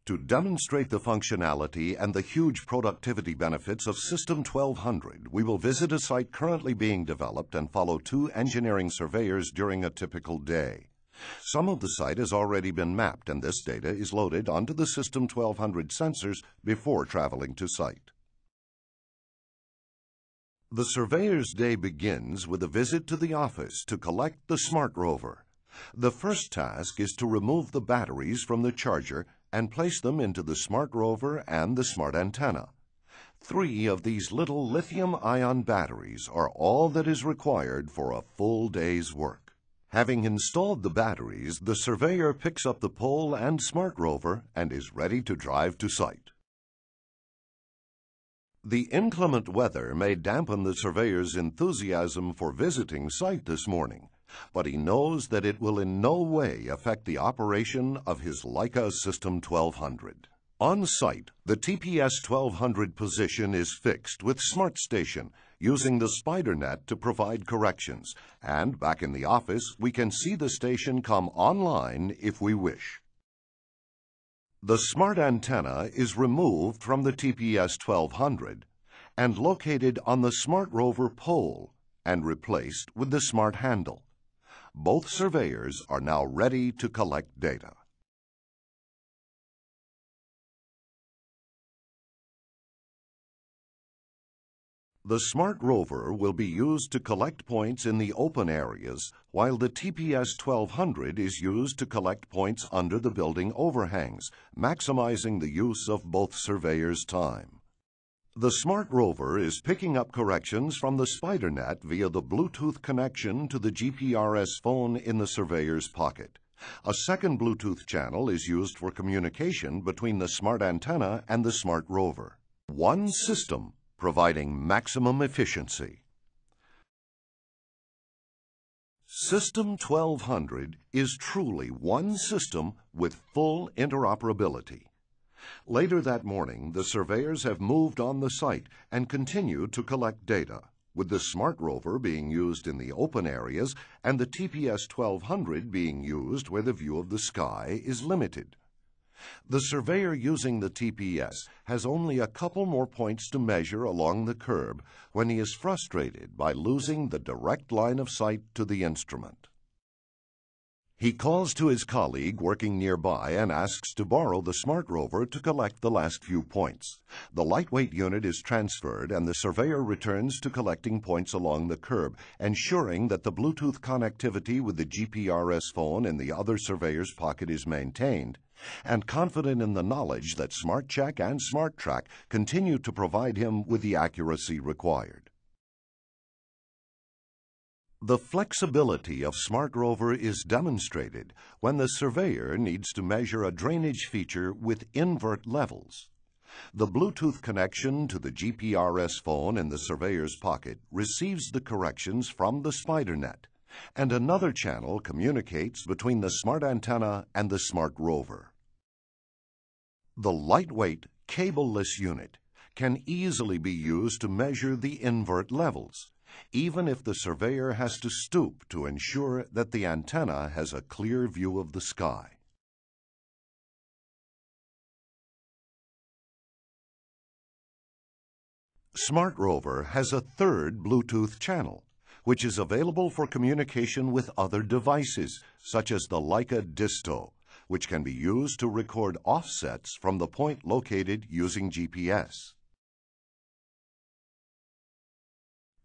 To demonstrate the functionality and the huge productivity benefits of System 1200, we will visit a site currently being developed and follow 2 engineering surveyors during a typical day. Some of the site has already been mapped, and this data is loaded onto the System 1200 sensors before traveling to site. The surveyor's day begins with a visit to the office to collect the Smart Rover. The first task is to remove the batteries from the charger and place them into the Smart Rover and the Smart Antenna. 3 of these little lithium-ion batteries are all that is required for a full day's work. Having installed the batteries, the surveyor picks up the pole and Smart Rover and is ready to drive to site. The inclement weather may dampen the surveyor's enthusiasm for visiting site this morning, but he knows that it will in no way affect the operation of his Leica System 1200. On site, the TPS 1200 position is fixed with SmartStation, using the spider net to provide corrections, and back in the office, we can see the station come online if we wish. The Smart Antenna is removed from the TPS 1200 and located on the Smart Rover pole and replaced with the Smart Handle. Both surveyors are now ready to collect data. The Smart Rover will be used to collect points in the open areas, while the TPS 1200 is used to collect points under the building overhangs, maximizing the use of both surveyors' time. The Smart Rover is picking up corrections from the spider net via the Bluetooth connection to the GPRS phone in the surveyor's pocket. A second Bluetooth channel is used for communication between the Smart Antenna and the Smart Rover. One system, providing maximum efficiency. System 1200 is truly one system with full interoperability. Later that morning, the surveyors have moved on the site and continue to collect data, with the Smart Rover being used in the open areas and the TPS 1200 being used where the view of the sky is limited. The surveyor using the TPS has only a couple more points to measure along the curb when he is frustrated by losing the direct line of sight to the instrument. He calls to his colleague working nearby and asks to borrow the Smart Rover to collect the last few points. The lightweight unit is transferred and the surveyor returns to collecting points along the curb, ensuring that the Bluetooth connectivity with the GPRS phone in the other surveyor's pocket is maintained, and confident in the knowledge that SmartCheck and SmartTrack continue to provide him with the accuracy required. The flexibility of Smart Rover is demonstrated when the surveyor needs to measure a drainage feature with invert levels. The Bluetooth connection to the GPRS phone in the surveyor's pocket receives the corrections from the spider net, and another channel communicates between the Smart Antenna and the Smart Rover. The lightweight, cableless unit can easily be used to measure the invert levels, even if the surveyor has to stoop to ensure that the antenna has a clear view of the sky. Smart Rover has a third Bluetooth channel, which is available for communication with other devices, such as the Leica Disto, which can be used to record offsets from the point located using GPS.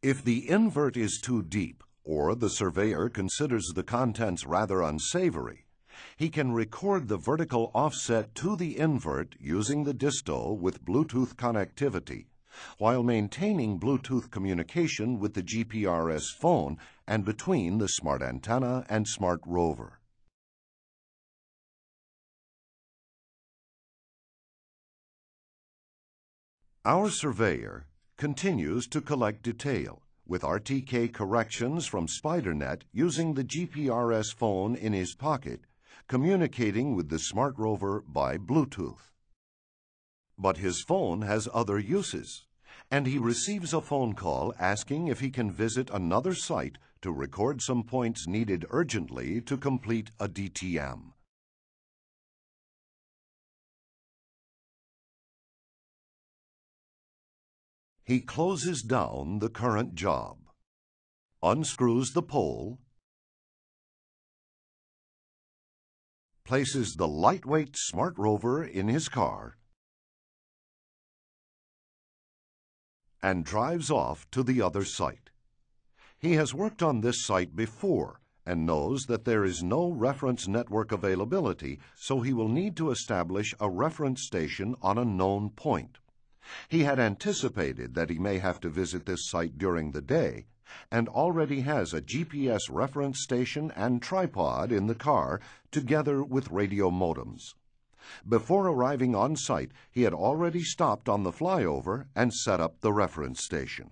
If the invert is too deep, or the surveyor considers the contents rather unsavory, he can record the vertical offset to the invert using the Disto with Bluetooth connectivity, while maintaining Bluetooth communication with the GPRS phone and between the Smart Antenna and Smart Rover. Our surveyor continues to collect detail with RTK corrections from SpiderNet using the GPRS phone in his pocket, communicating with the Smart Rover by Bluetooth. But his phone has other uses, and he receives a phone call asking if he can visit another site to record some points needed urgently to complete a DTM. He closes down the current job, unscrews the pole, places the lightweight Smart Rover in his car, and drives off to the other site. He has worked on this site before and knows that there is no reference network availability, so he will need to establish a reference station on a known point. He had anticipated that he may have to visit this site during the day, and already has a GPS reference station and tripod in the car, together with radio modems. Before arriving on site, he had already stopped on the flyover and set up the reference station.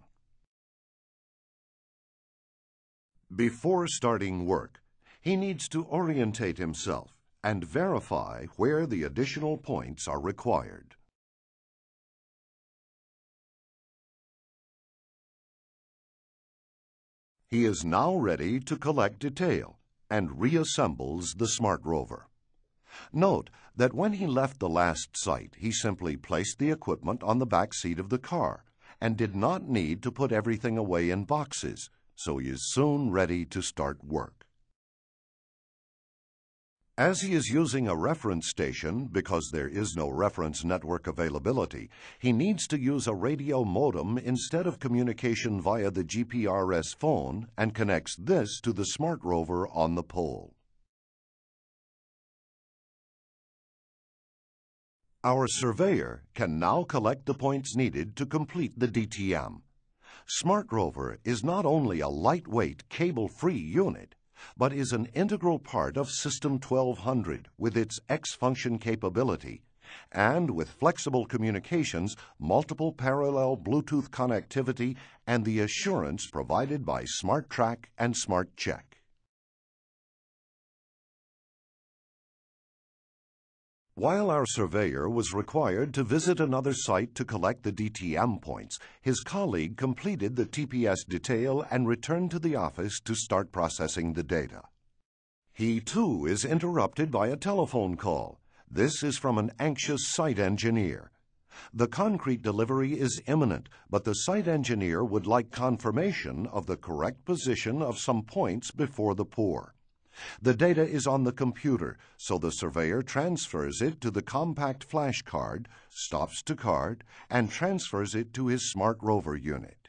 Before starting work, he needs to orientate himself and verify where the additional points are required. He is now ready to collect detail and reassembles the Smart Rover. Note that when he left the last site, he simply placed the equipment on the back seat of the car and did not need to put everything away in boxes, so he is soon ready to start work. As he is using a reference station because there is no reference network availability, he needs to use a radio modem instead of communication via the GPRS phone and connects this to the Smart Rover on the pole. Our surveyor can now collect the points needed to complete the DTM. Smart Rover is not only a lightweight, cable-free unit, but is an integral part of System 1200 with its X-function capability and with flexible communications, multiple parallel Bluetooth connectivity, and the assurance provided by Smart Track and Smart Check. While our surveyor was required to visit another site to collect the DTM points, his colleague completed the TPS detail and returned to the office to start processing the data. He, too, is interrupted by a telephone call. This is from an anxious site engineer. The concrete delivery is imminent, but the site engineer would like confirmation of the correct position of some points before the pour. The data is on the computer, so the surveyor transfers it to the compact flash card, stops to card, and transfers it to his Smart Rover unit.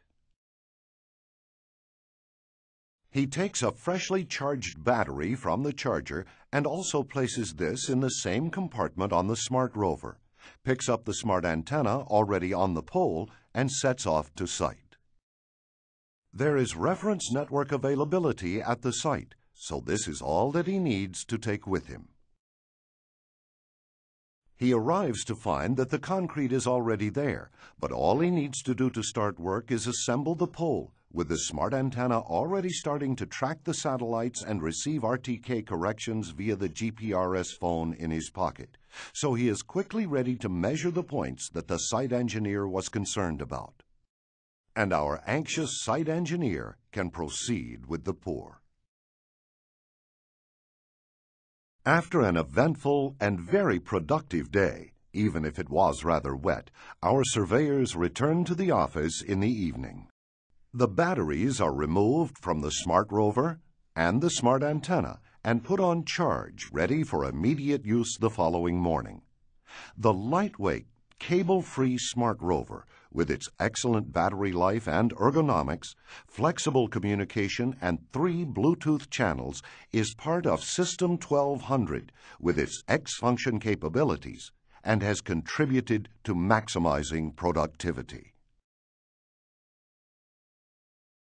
He takes a freshly charged battery from the charger and also places this in the same compartment on the Smart Rover, picks up the smart antenna already on the pole, and sets off to site. There is reference network availability at the site, so this is all that he needs to take with him. He arrives to find that the concrete is already there, but all he needs to do to start work is assemble the pole, with the smart antenna already starting to track the satellites and receive RTK corrections via the GPRS phone in his pocket. So he is quickly ready to measure the points that the site engineer was concerned about. And our anxious site engineer can proceed with the pour. After an eventful and very productive day, even if it was rather wet, our surveyors return to the office in the evening. The batteries are removed from the Smart Rover and the smart antenna and put on charge, ready for immediate use the following morning. The lightweight, cable-free Smart Rover, with its excellent battery life and ergonomics, flexible communication, and 3 Bluetooth channels, is part of System 1200 with its X-function capabilities and has contributed to maximizing productivity.